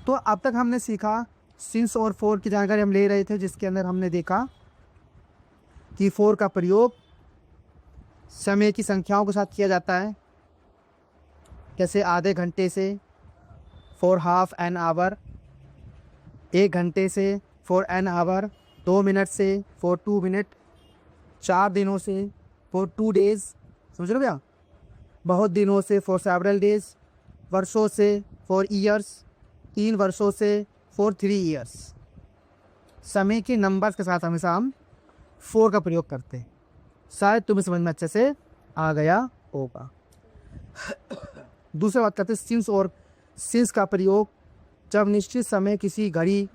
तो अब तक हमने सीखा सिंस और फॉर की जानकारी हम ले रहे थे, जिसके अंदर हमने देखा कि फॉर का प्रयोग समय की संख्याओं के साथ किया जाता है, जैसे आधे घंटे से फॉर हाफ एन आवर, 1 घंटे से फॉर एन आवर, 2 मिनट से फॉर 2 मिनट, 4 दिनों से फॉर 2 डेज, समझ लो भैया, बहुत दिनों से फॉर सेवरल डेज, वर्षों से फॉर ईयर्स, 3 वर्षों से फॉर 3 ईयर्स। समय के नंबर्स के साथ हमेशा हम फॉर का प्रयोग करते हैं। शायद तुम्हें समझ में अच्छे से आ गया होगा। दूसरा बात करते हैं सिंस और सिंस का प्रयोग जब निश्चित समय किसी घड़ी,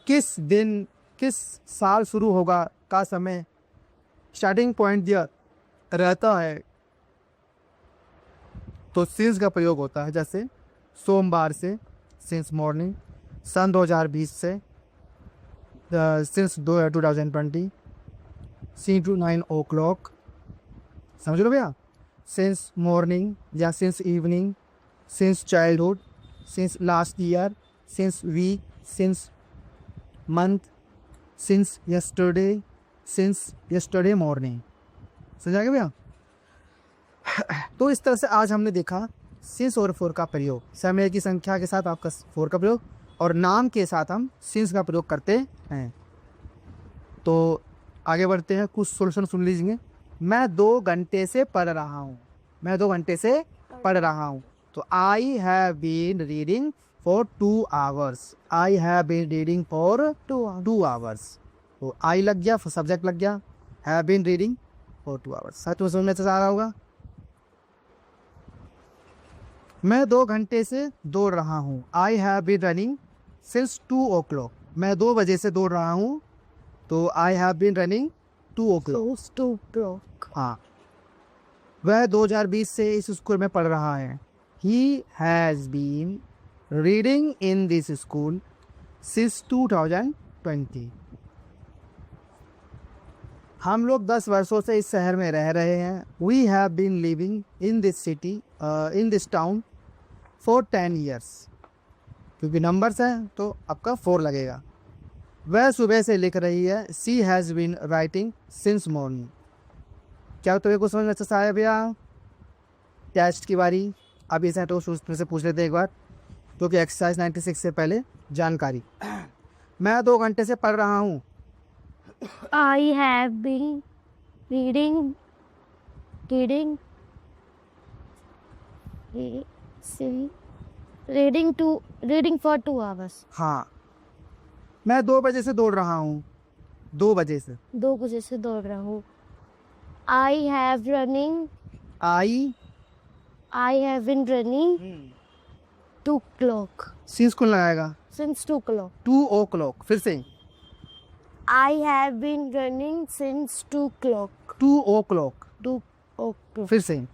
किस दिन, किस साल शुरू होगा का समय स्टार्टिंग पॉइंट दिया रहता है, तो सिंस का प्रयोग होता है। जैसे सोमवार से सिंस मॉर्निंग, सन 2020 से सिंस 2020, सी टू 9 o'clock, समझ लो भैया, सिंस मॉर्निंग या since evening, since childhood, since last year, since week, since month, since yesterday, since yesterday morning. समझ गया भैया। तो इस तरह से आज हमने देखा सिंस और फॉर का प्रयोग, समय की संख्या के साथ आपका फॉर का प्रयोग, और नाम के साथ हम सिंस का प्रयोग करते हैं। तो आगे बढ़ते हैं, कुछ सोल्यूशन सुन लीजिए। मैं 2 घंटे से पढ़ रहा हूँ, मैं 2 घंटे से पढ़ रहा हूँ। तो I have been reading for 2 hours, I have been reading for 2 hours। तो आई लग गया, सब्जेक्ट लग गया, have been reading for 2 hours। Sir तुम्हें समझ में आ रहा होगा। मैं 2 घंटे से दौड़ रहा हूँ, I have been running since 2 o'clock, मैं 2 बजे से दौड़ रहा हूँ, तो I have been running 2 o'clock। हाँ, वह 2020 से इस स्कूल में पढ़ रहा है, he has been reading in this school since 2020। हम लोग 10 वर्षों से इस शहर में रह रहे हैं, we have been living in this city, in this town for 10 years। क्योंकि नंबर्स हैं तो आपका 4 लगेगा। वह सुबह से लिख रही है, she has been writing since morning. क्या तुम्हें कुछ समझ में अच्छा सा आया भैया। टेस्ट की बारी, अब इसे तो से पूछ लेते एक बार, क्योंकि एक्सरसाइज 96 से पहले जानकारी। मैं 2 घंटे से पढ़ रहा हूँ, I have been reading reading for 2 hours। हाँ। मैं 2 बजे से दौड़ रहा हूँ, 2 बजे से, 2 बजे से दौड़ रहा हूँ। I have been running 2 o'clock since कौन लगाएगा, since 2 o'clock। 2 o'clock। फिर से I have been running since 2 o'clock। 2 o'clock। 2 o'clock। फिर से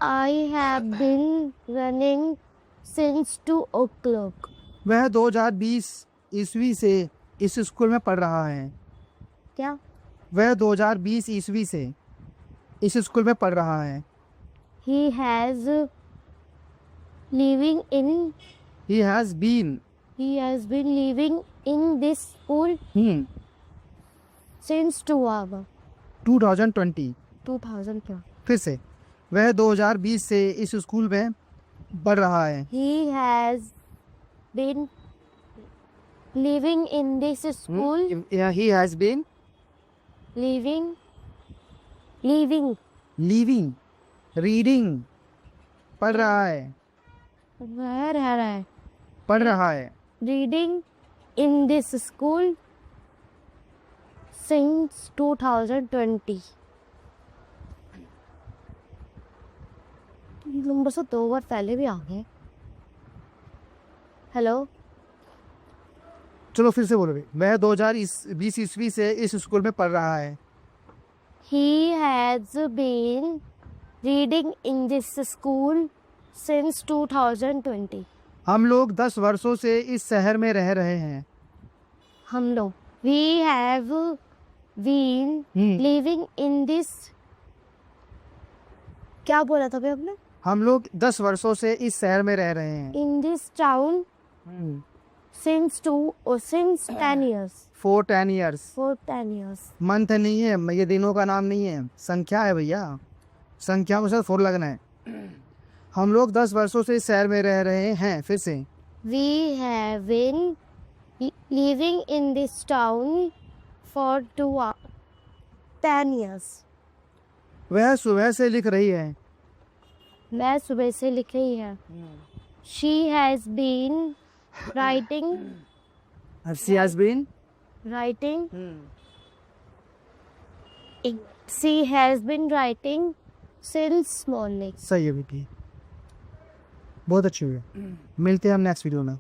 I have been running since 2 o'clock। वह 2020 ईस्वी से इस स्कूल में पढ़ रहा है। क्या? वह 2020 ईस्वी से इस स्कूल में पढ़ रहा है। He has been living in this school since 2020। 2000 क्या? फिर से वह 2020 से इस स्कूल में पढ़ रहा है। He has been living in this school He has been living reading, पढ़ रहा है, वह रह रहा है, पढ़ रहा है, reading in this school since 2020। Number से 2 बार पहले भी आ गए। हेलो, चलो फिर से बोलो। वह 2020 ईस्वी से इस स्कूल में पढ़ रहा है। He has been reading in this school since 2020। हम लोग 10 वर्षों से इस शहर में रह रहे हैं। हम लोग we have been living in this, क्या बोला था भाई आपने? हम लोग 10 वर्षों से इस शहर में रह रहे हैं। in this town since 10 years. For 10 years। For 10 years. Month नहीं है, ये दिनों का नाम नहीं है, संख्या है भैया, संख्या में सिर्फ 4 लगना है। हम लोग 10 वर्षों से इस शहर में रह रहे हैं। फिर से We have been living in this town for 10 years. वह सुबह से लिख रही है। मैं सुबह से लिख रही है। She has been writing She has been She has been writing since morning. सही है बेटी, बहुत अच्छी हुई। मिलते हैं हम नेक्स्ट वीडियो में।